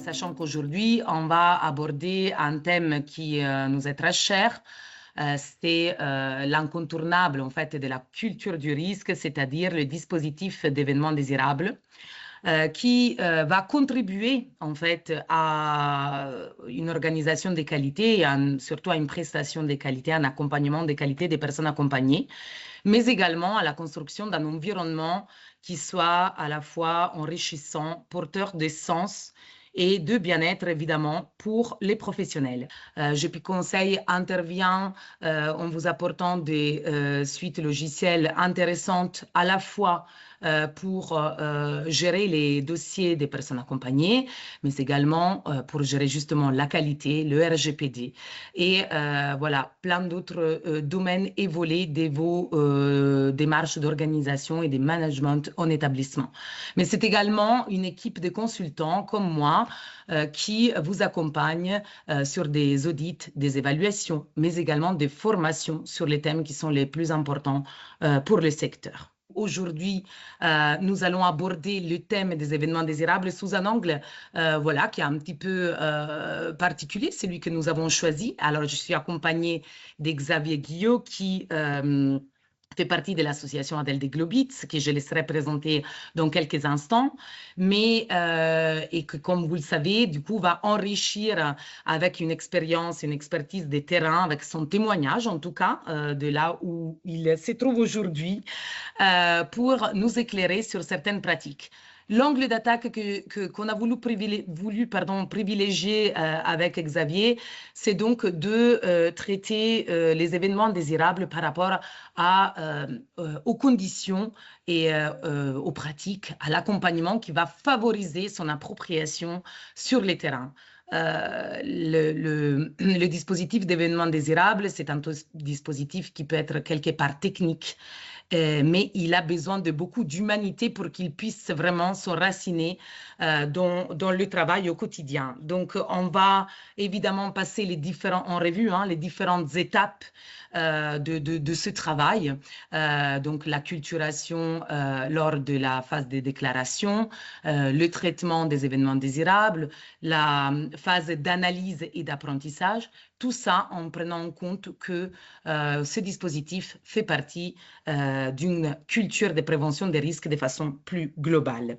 sachant qu'aujourd'hui, on va aborder un thème qui nous est très cher. C'est l'incontournable en fait de la culture du risque, c'est-à-dire le dispositif d'événements désirables. Qui va contribuer en fait à une organisation des qualités et surtout à une prestation des qualités, un accompagnement des qualités des personnes accompagnées, mais également à la construction d'un environnement qui soit à la fois enrichissant, porteur de sens et de bien-être, évidemment, pour les professionnels. GP Conseil intervient en vous apportant des suites logicielles intéressantes à la fois pour gérer les dossiers des personnes accompagnées, mais également pour gérer justement la qualité, le RGPD et voilà, plein d'autres domaines et volets de vos démarches d'organisation et de management en établissement. Mais c'est également une équipe de consultants comme moi qui vous accompagne sur des audits, des évaluations, mais également des formations sur les thèmes qui sont les plus importants pour le secteur. Aujourd'hui, nous allons aborder le thème des événements désirables sous un angle voilà, qui est un petit peu particulier, celui que nous avons choisi. Alors, je suis accompagnée d'Xavier Guillot qui fait partie de l'association Adèle des Globitz, que je laisserai présenter dans quelques instants, mais et que, comme vous le savez, du coup, va enrichir avec une expérience, une expertise des terrains, avec son témoignage, en tout cas, de là où il se trouve aujourd'hui, pour nous éclairer sur certaines pratiques. L'angle d'attaque qu'on a voulu privilégier avec Xavier, c'est donc de traiter les événements désirables par rapport aux conditions et aux pratiques, à l'accompagnement qui va favoriser son appropriation sur les terrains. Le dispositif d'événements désirables, c'est un dispositif qui peut être quelque part technique, mais il a besoin de beaucoup d'humanité pour qu'il puisse vraiment s'enraciner dans le travail au quotidien. Donc, on va évidemment passer en revue les différentes étapes de ce travail. Donc, l'acculturation lors de la phase des déclarations, le traitement des événements désirables, la phase d'analyse et d'apprentissage, tout ça en prenant en compte que ce dispositif fait partie d'une culture de prévention des risques de façon plus globale.